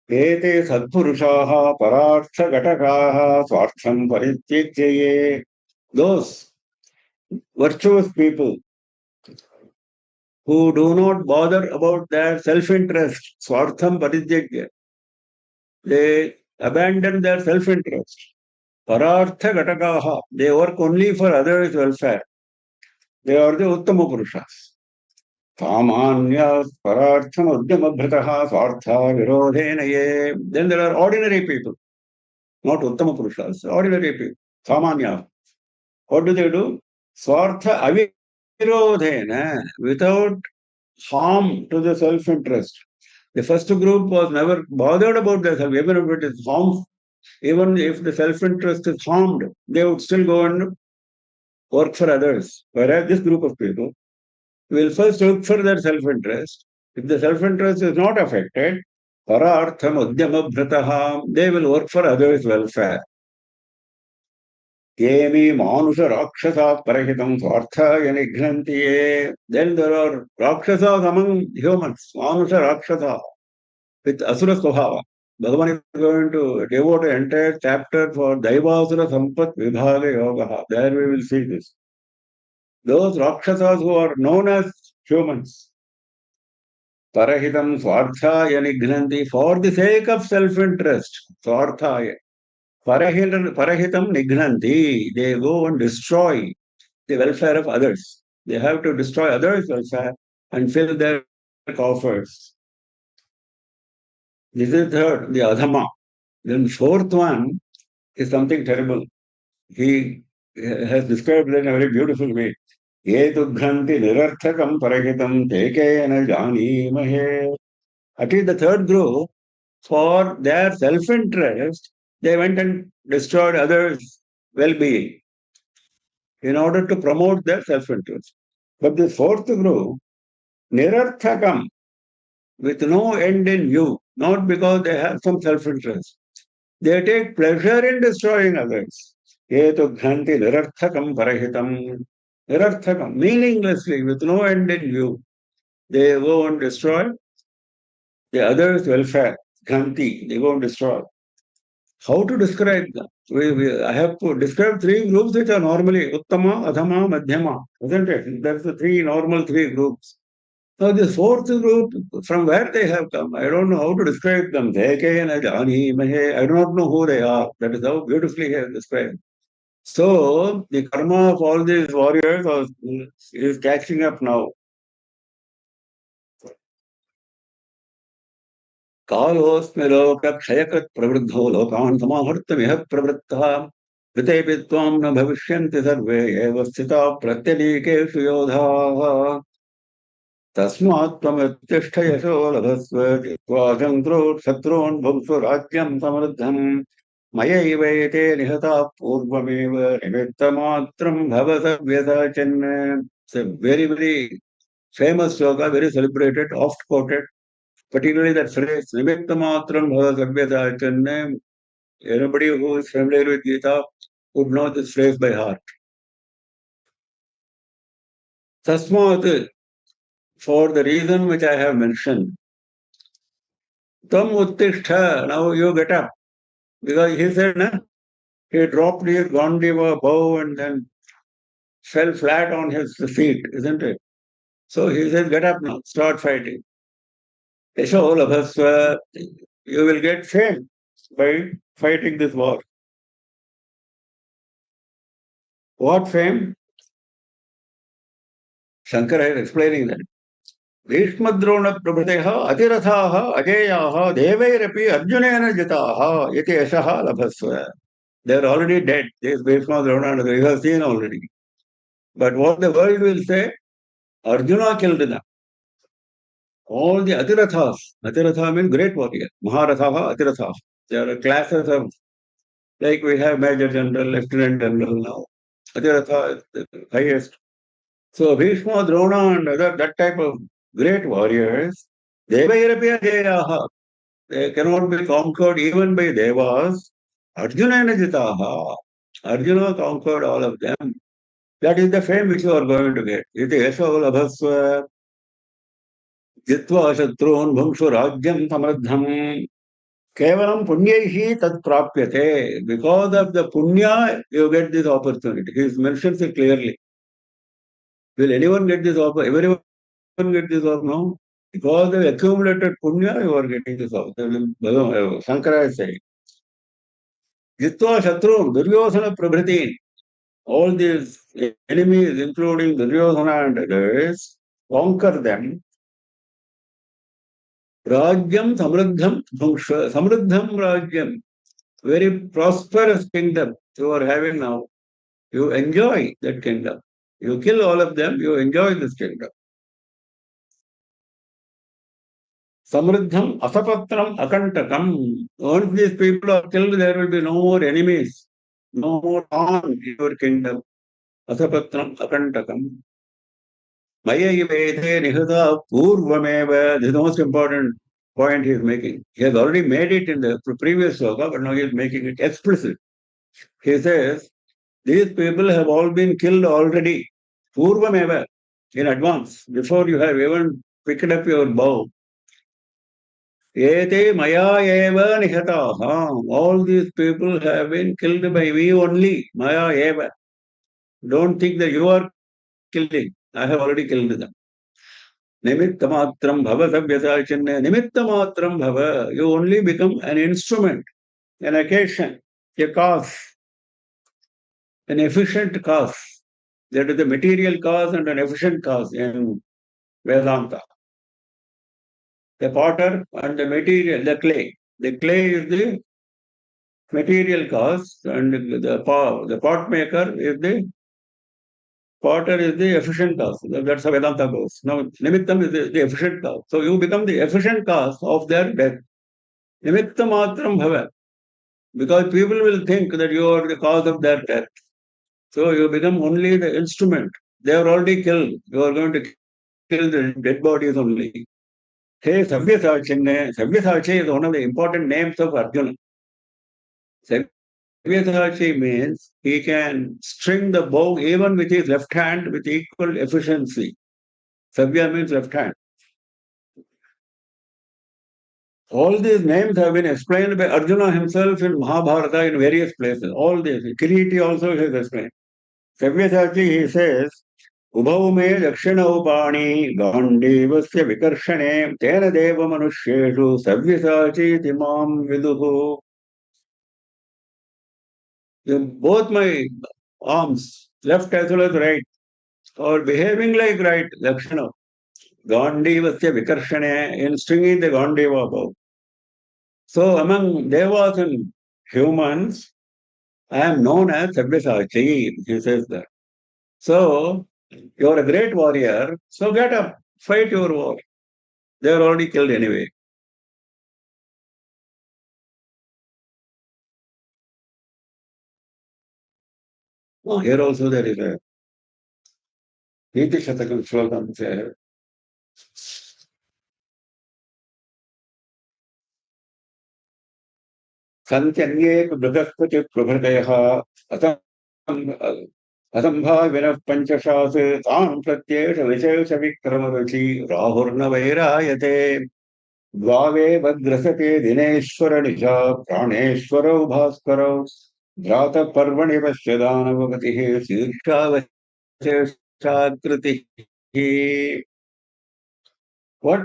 Speaker 2: Ete sadpurushaha parartha gatakaha swartham parityajye. Those virtuous people who do not bother about their self-interest, swartham parityajya. They abandon their self-interest. Parartha gatakaha. They work only for others' welfare. They are the Uttama Purushas. Samanya parartham udyamabhrataha swartha virodhena ye. Then there are ordinary people, not Uttama Purushas, ordinary people. Samanya. What do? Swartha avirodhena, without harm to the self-interest. The first group was never bothered about their self, even if it is harm, even if the self-interest is harmed, they would still go and work for others. Whereas this group of people will first look for their self-interest If the self-interest is not affected, parartham udyama bhrataha, they will work for others' welfare. Kemi manusha rakshasa parahitam swarthaya nighrantiye. Then there are rakshasas among humans, manusha rakshasa with asura svabhava. Bhagavan is going to devote an entire chapter for Daivasura Sampat Vibhaga Yoga. There we will see this. Those rakshasas who are known as humans, Parahitam Swarthaya Nighranti, for the sake of self-interest, Swarthaya. Parahitam Nighranti, they go and destroy the welfare of others. They have to destroy others' welfare and fill their coffers. This is third, the Adhama. Then fourth one is something terrible. He has described it in a very beautiful way. Ye tudhranti nirarthakam parahitam tekena janimahe. At least the third group, for their self-interest, they went and destroyed others' well-being in order to promote their self-interest. But the fourth group, nirarthakam, with no end in view, not because they have some self-interest. They take pleasure in destroying others. Etu ghanti nirarthakam parahitam. Nirarthakam, meaninglessly, with no end in view. They go and destroy the others' welfare. Ghanti, they go and destroy. How to describe them? I have to describe three groups which are normally Uttama, Adhama, Madhyama, isn't it? That's the normal three groups. Now, this fourth group, from where they have come, I don't know how to describe them. I do not know who they are. That is how beautifully he has described. So, the karma of all these warriors is catching up now. कालोऽस्मि लोकक्षयकृत् प्रवृद्धो लोकान् समाहर्तुमिह प्रवृत्तः ऋतेऽपि त्वां न भविष्यन्ति सर्वे एव स्थिताः प्रत्यनीकेषु योधाः तस्मात् त्वमुत्तिष्ठ यशो लभस्व जित्वा शत्रून् भुङ्क्ष्व राज्यं समृद्धम् मयैवैते निहताः पूर्वमेव निमित्तमात्रं भव सव्यसाचिन्. It's a very, very famous sloka, very celebrated, oft quoted. Particularly that phrase, Nimitta Matram Bhava Savyasachanne, anybody who is familiar with Gita would know this phrase by heart. Tasmat, for the reason which I have mentioned, Tam Uttishtha, now you get up. Because he said, nah, he dropped his Gandiva bow and then fell flat on his feet, isn't it? So he says, get up now, start fighting. Yasho Labhasva, you will get fame by fighting this war. What fame? Shankara is explaining that. भीष्मद्रोण प्रभृतयः अतिरथाः अजेयाः देवैरपि अर्जुनेन जिताः इति यशः लभस्व. They are already dead. This Bhishma, Drona, we have seen already. But what the world will say, Arjuna killed them. All the Atirathas, Atiratha means great warrior, Maharathaha, Atirathas. There are classes of, like we have Major General, Lieutenant General now. Atiratha is the highest. So Bhishma, Drona and other, that type of great warriors, Devairapi Ajeyaha, they cannot be conquered even by Devas. Arjuna and Jitaha, Arjuna conquered all of them. That is the fame which you are going to get. Iti yasho labhasva jitva shatrun bhungshu rajyam samardham. Kevalam punyaihi tat prapyate. Because of the punya, you get this opportunity. He mentions it clearly. Will anyone get this opportunity? Everyone get this or no? Because of accumulated punya, you are getting this opportunity. Shankara is saying. Jitva shatrun, Duryodhana prabhriti. All these enemies, including Duryodhana and others, conquer them. Rajyam samruddham bhungsha. Samruddham rajyam. Very prosperous kingdom you are having now. You enjoy that kingdom. You kill all of them, you enjoy this kingdom. Samruddham asapatram akantakam. Once these people are killed, there will be no more enemies. No more harm in your kingdom. Asapatram akantakam. Maya Vede Nihata Purvameva. This is the most important point he is making. He has already made it in the previous sloka, but now he is making it explicit. He says, these people have all been killed already. Purvameva, in advance, before you have even picked up your bow. Ete Maya Eva Nihataha. All these people have been killed by me only. Maya Eva. Don't think that you are killing. I have already killed them. Nimittamatram bhava savyasachinne. Nimittamatram bhava. You only become an instrument, an occasion, a cause, an efficient cause. That is the material cause and an efficient cause in Vedanta. The potter and the material, the clay. The clay is the material cause and the pot maker is the potter is the efficient cause. That's how Vedanta goes. Now, Nimittam is the efficient cause. So you become the efficient cause of their death. Nimitta matram bhava. Because people will think that you are the cause of their death. So you become only the instrument. They are already killed. You are going to kill the dead bodies only. Hey, Savyasachinne. Sabyasachi is one of the important names of Arjuna. Sabyasachi means he can string the bow even with his left hand with equal efficiency. Sabya means left hand. All these names have been explained by Arjuna himself in Mahabharata in various places. All these. Kiriti also has explained. Sabyasachi, he says, Ubhau me dakshinau pani gandivasya vikarshane tena deva manusheshu sabyasachi timam viduhu. Both my arms, left as well as right, are behaving like right, dakshina. Gandivasya vikarshane, in stringing the Gandiva above. So among devas and humans, I am known as Sabyasachi, he says that. So, you are a great warrior, so get up, fight your war. They are already killed anyway. Oh, here also there is a Niti Shatakam Shlokam says, Santyanyek Bhagaspati Prabhataya असंभाविनः पंचशास् तान् प्रत्येष विशेष विक्रमरुचि राहुर्न वैरायते द्वावे भद्रसते दिनेश्वर निशा प्राणेश्वरौ भास्करौ जात पर्वणि पश्य दानवगतिः शीर्षावशेषाकृतिः. What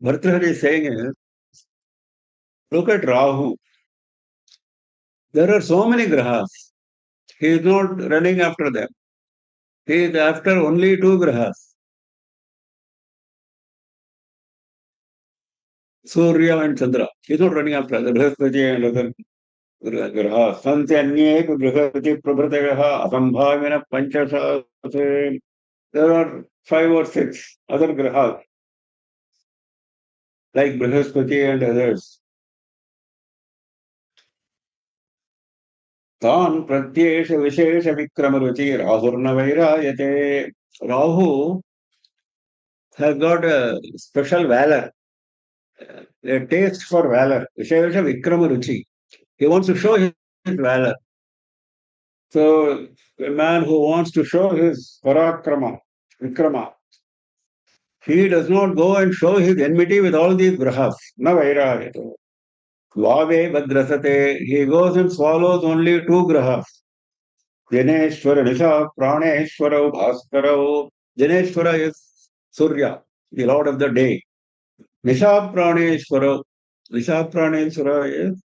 Speaker 2: Bhartrihari is saying is, look at Rahu. There are so many grahas. He is not running after them. He is after only two grahas, Surya and Chandra. He is not running after the Brihaspati and other grahas. Santanyek Brihaspati Prabhatayah Asambhavina Panchasase. There are 5 or 6 other grahas like Brihaspati and others. Tan Pratyesha Vishesha Vikramaruchi Rahurna Vairayate. Rahu has got a special valor, a taste for valor. Vishesha Vikramaruchi. He wants to show his valor. So, a man who wants to show his Parakrama, Vikrama, he does not go and show his enmity with all these grahas. Na vairayate. Vave Vadrasate. He goes and swallows only 2 grahas. Dineshwara Nisha Praneshwara Bhaskara. Dineshwara is Surya, the Lord of the day. Nisha Praneshwara. Nisha Praneshwara is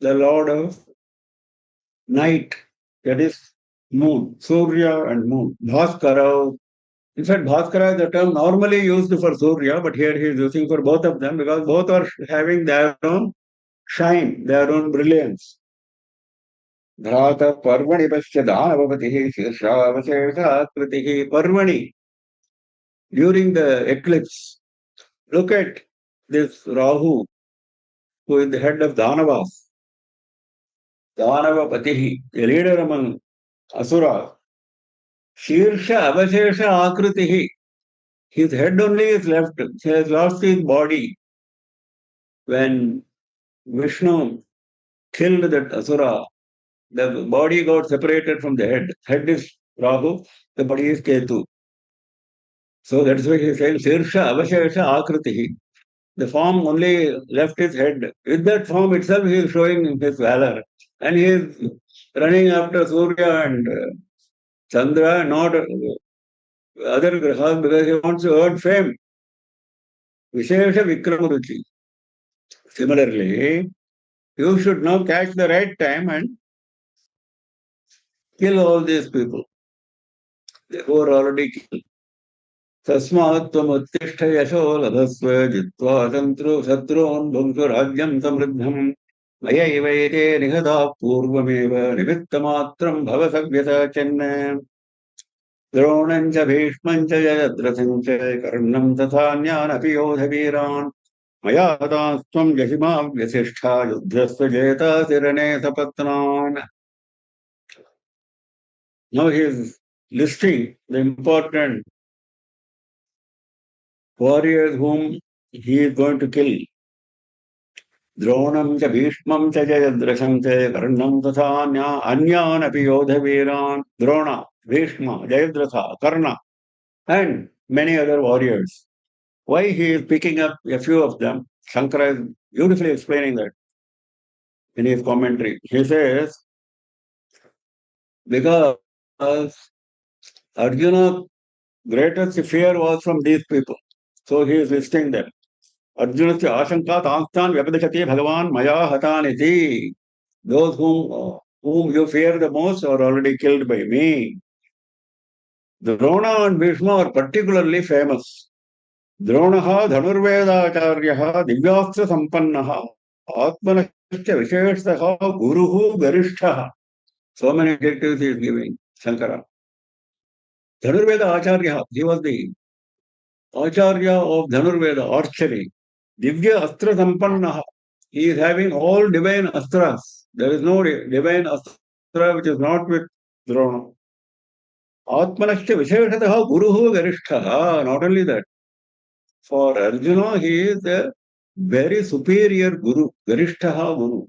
Speaker 2: the Lord of night. That is moon. Surya and moon. Bhaskara. In fact, Bhaskara is the term normally used for Surya, but here he is using for both of them because both are having their own shine, their own brilliance. Dhrata Parvani Pasya Dhanavavatihi Shirshavaseshakritihi Parvani. During the eclipse, look at this Rahu, who is the head of Dhanavas. Dhanavapatihi, the leader among Asuras. Shirsha Avashesha Akritihi. His head only is left. He has lost his body. When Vishnu killed that Asura, the body got separated from the head. Head is Rahu, the body is Ketu. So that's why he says Sirsha Avashesha Akriti. The form only left his head. With that form itself, he is showing his valor. And he is running after Surya and Chandra, not other grahas, because he wants to earn fame. Vishesha Vikramaruchi. Similarly, you should now catch the right time and kill all these people who are already killed. तस्मात् त्वमुत्तिष्ठ यशो लभस्व जित्वा शत्रून् भुङ्क्ष्व राज्यं समृद्धम् मयैवैते निहताः पूर्वमेव निमित्तमात्रं भव सव्यसाचन् द्रोणं च भीष्मं च जयद्रथं च कर्णं तथान्यानपि योधवीरान् मया हतास्त्वं जहिमा व्यसिष्ठा युद्धस्व जयतासि रणे सपत्नान्. Now he is listing the important warriors whom he is going to kill. द्रोणं च भीष्मं च जयद्रथं च कर्णं तथा अन्यान् अपि योधवीरान्. Drona, Bhishma, Jayadratha, Karna, and many other warriors. Why he is picking up a few of them? Shankara is beautifully explaining that in his commentary. He says, because Arjuna's greatest fear was from these people. So he is listing them. अर्जुनस्य आशंका तांस्तान व्यपदिशति भगवान मया हतानिति. Those whom you fear the most are already killed by me. Drona and Bhishma are particularly famous. Dronaha dhanurvedacharyaha divyastra sampannaha atmanasya visheshaha guruhu garishtaha. So many adjectives he is giving, Shankara. Dhanurveda acharya, he was the acharya of Dhanurveda, archery. Divya astra sampannaha. He is having all divine astras. There is no divine astra which is not with Drona. Atmanasya visheshataha guruhu garishtaha. Not only that. For Arjuna, he is a very superior guru. Garishtaha guru.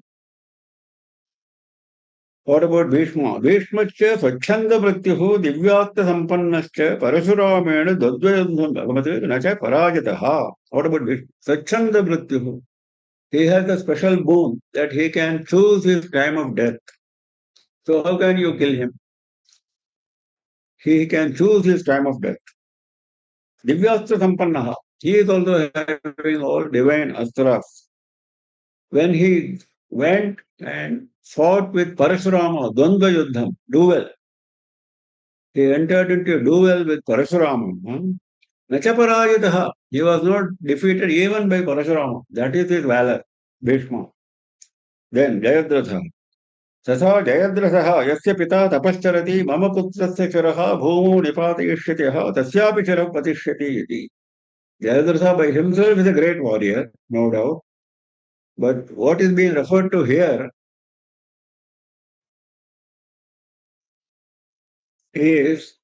Speaker 2: What about Bhishma? Bhishmacha swachhanda pratyuhu divyatma sampannascha parashuramena dadvayandham bhagavate nacha parajataha. What about Bhishma? Swachhanda pratyuhu. He has a special boon that he can choose his time of death. So how can you kill him? He can choose his time of death. Divyastra sampannaha. He is also having all divine astras. When he went and fought with Parashurama, Dvandva Yuddham, duel, he entered into a duel with Parashurama. Nachaparayataha. He was not defeated even by Parashurama. That is his valor, Bhishma. Then Jayadratha. तथा जयद्रथः यस्य पिता तपश्चरति मम पुत्रस्य शिरः भूमौ निपातयिष्यति तस्यापि शिरः पतिष्यति इति. Jayadratha by himself is a great warrior, no doubt. But what is being referred to here is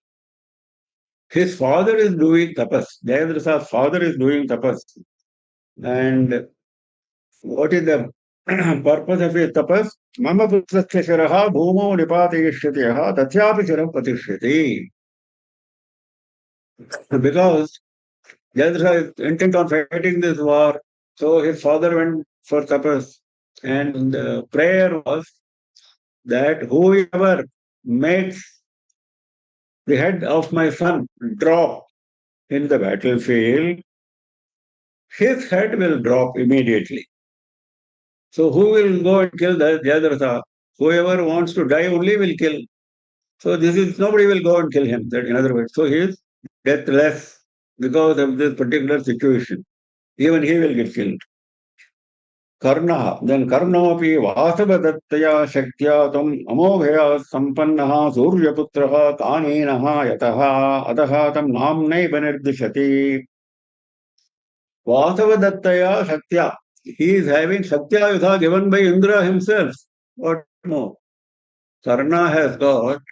Speaker 2: his father is doing tapas. Jayadratha's father is doing tapas. And what is the purpose of his tapas? Mama putrasya shiraha bhumau nipatayishyati tathyapi shirah patishyati. Because Jayadratha is intent on fighting this war, so his father went for tapas. And the prayer was that whoever makes the head of my son drop in the battlefield, his head will drop immediately. So who will go and kill the Jayadratha? Whoever wants to die only will kill. So this is nobody will go and kill him. That in other words, so he is deathless because of this particular situation. Even he will get killed. Karna, then Karnopi Vasavadattaya Shaktya Tam Amoghaya Sampannaha Suryaputraha Kaninaha Yataha Ataha Tam Namnai Banirdishati. Vasavadattaya Shaktya. He is having Shaktya Yudha given by Indra himself. What more? Karna has got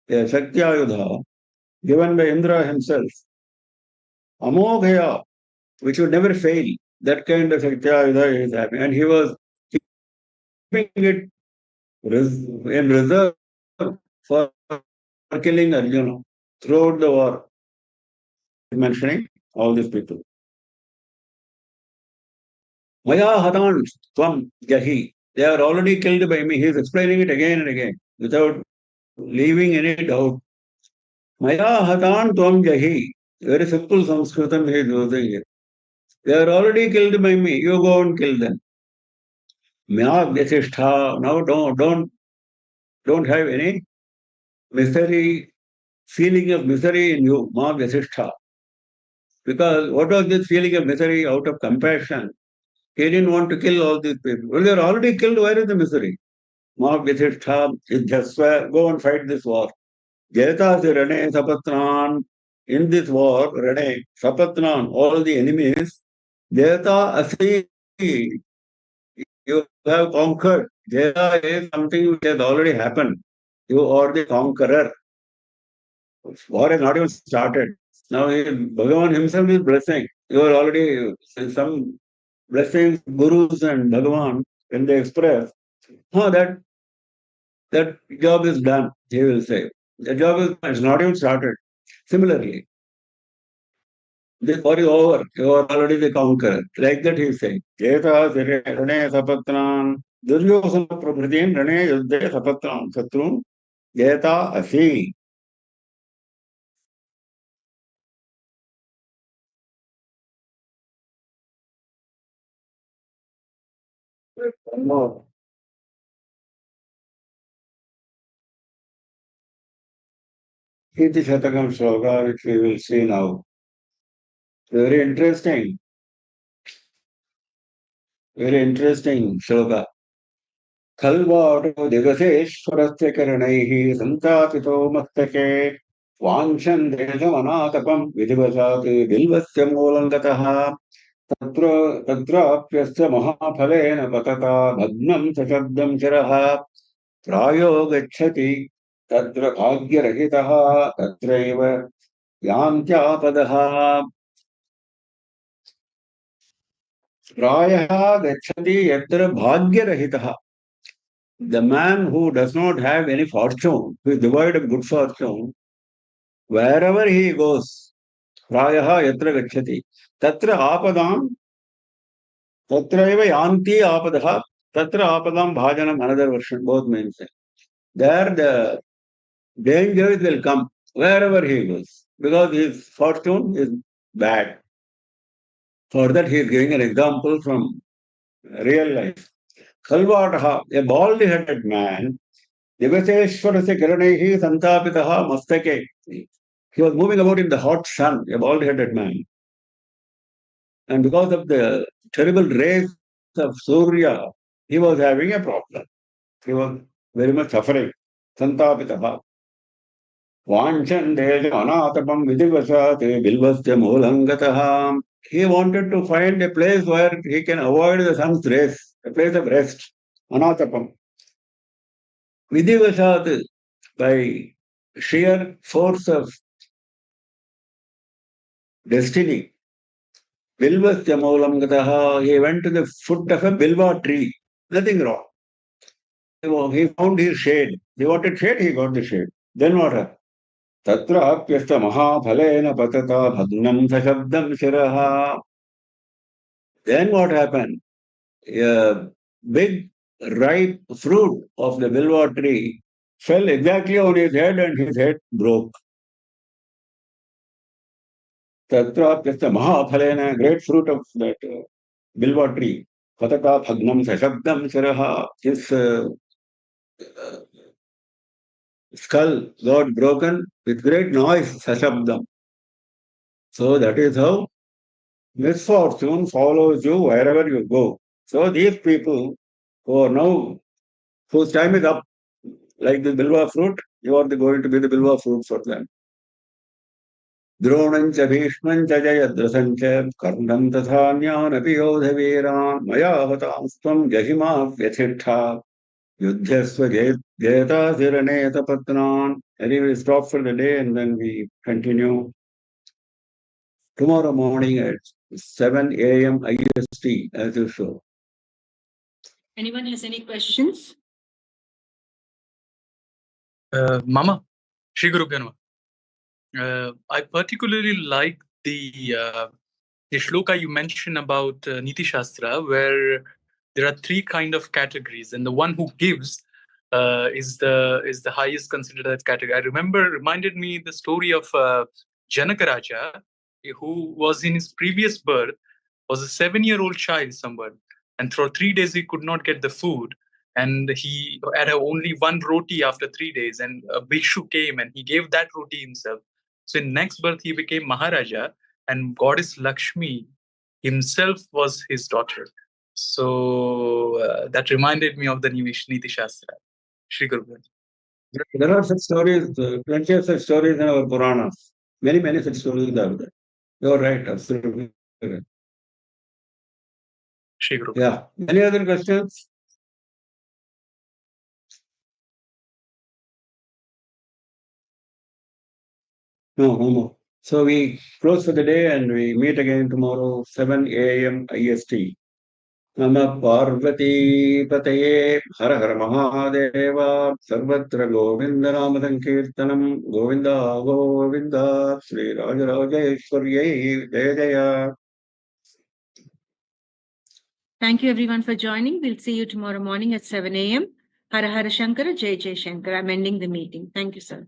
Speaker 2: a Shaktya Yudha given by Indra himself. Amoghaya, which would never fail. That kind of Satyayuda is happening. And he was keeping it in reserve for killing Arjuna throughout the war, mentioning all these people. Maya hatan tvam jahi. They are already killed by me. He is explaining it again and again without leaving any doubt. Maya hatan tvam jahi. Very simple Sanskritam he is using it. They are already killed by me. You go and kill them. Mya vyasishtha. Now don't have any misery, feeling of misery in you. Ma vyasishtha. Because what was this feeling of misery out of compassion? He didn't want to kill all these people. Well, they are already killed. Where is the misery? Ma vyasishtha idhyasva. Go and fight this war. Jetasi Rane Sapatnan. In this war, Rane Sapatnan, all the enemies, Jeta Asi. You have conquered. Jaya is something which has already happened. You are the conqueror. War has not even started. Now Bhagavan himself is blessing. You are already some blessings, gurus and Bhagavan, when they express, that job is done, he will say. The job is not even started. Similarly, this war is over. You are already the conqueror. Like that he is saying. Jeta Rane Sapatran. Duryosana Prabhridin Rane Yudhe Sapatran. Satrun Jeta Asi. One more. Iti Shatakam Shloka, which we will see now. Very interesting. Very interesting shloka. खल्वाटो दिवसेश्वरस्य करणैः सन्तापितो मस्तके वाञ्छन् देशमनातपम् विधिवशात् बिल्वस्य मूलं गतः तत्र तत्राप्यस्य महाफलेन पतता भग्नं सशब्दं शिरः प्रायो गच्छति तत्र भाग्यरहितः तत्रैव यान्त्यापदः प्रायः गच्छति यत्र भाग्यरहितः. The man who does not have any fortune, who is devoid of good fortune, wherever he goes, prayaha yatra gacchati, tatra apadam, tatraiva yanti apadaha, tatra apadam bhajanam, another version, both means it. There the dangers will come wherever he goes, because his fortune is bad. For that he is giving an example from real life. Khalvataha, a bald-headed man, Devaseshwarasya Kiranaihi Santapitaha Mastake. He was moving about in the hot sun, a bald-headed man. And because of the terrible rays of Surya, he was having a problem. He was very much suffering. Santapitaha. Vanchan Deja Anatapam Vidivasate Bilvasya Molangataha. He wanted to find a place where he can avoid the sun's rays, a place of rest. Anatapam. Vidivasat, by sheer force of destiny. Bilvasya Maulam Gataha, he went to the foot of a bilva tree. Nothing wrong. He found his shade. He wanted shade, he got the shade. Then what happened? Tatra apyasta mahaphalena patata bhagnam sashabdam shiraha. Then what happened? A big ripe fruit of the bilva tree fell exactly on his head and his head broke. Tatra apyasta mahaphalena, great fruit of that bilva tree. Patata bhagnam sashabdam shiraha. His skull got broken with great noise, sashabdam. So that is how misfortune follows you wherever you go. So these people who are now, whose time is up, like the bilva fruit, you are going to be the bilva fruit for them. द्रोणं च भीष्मं च जयद्रथं च कर्णं तथा न्यानपि योधवीरान् मया हतांस्त्वं जहिमा व्यथिष्ठा युद्धस्व जयतासिरनेतपत्नान्. Anyway, we stop for the day and then we continue. tomorrow morning at 7 AM IST as usual.
Speaker 1: Anyone has any questions?
Speaker 3: Mama, Shri Guru Bhya. I particularly like the shloka you mentioned about Niti Shastra, where there are three kind of categories, and the one who gives is the highest considered as category. I reminded me the story of Janaka Raja, who was in his previous birth was a 7-year-old child somewhere, and for 3 days he could not get the food, and he had only one roti after 3 days, and a bhikshu came and he gave that roti himself. So in next birth he became Maharaja, and goddess Lakshmi himself was his daughter. So that reminded me of the Niti Shastra. Shri Guru.
Speaker 2: There are such stories, plenty of such stories in our Puranas. Many such stories are there. You're right, absolutely.
Speaker 3: Shri Guru.
Speaker 2: Yeah. Any other questions? No. So we close for the day and we meet again tomorrow, 7 AM IST. Nama Parvati Pataye Har Har Mahadeva Sarvatra Govinda Namasankirtanam Govinda Govinda Sri Rajarajeshwarye Jaya Jaya.
Speaker 1: Thank you everyone for joining. We'll see you tomorrow morning at 7 AM. Hara Hara Shankara, Jai Jai Shankara. I'm ending the meeting. Thank you, sir.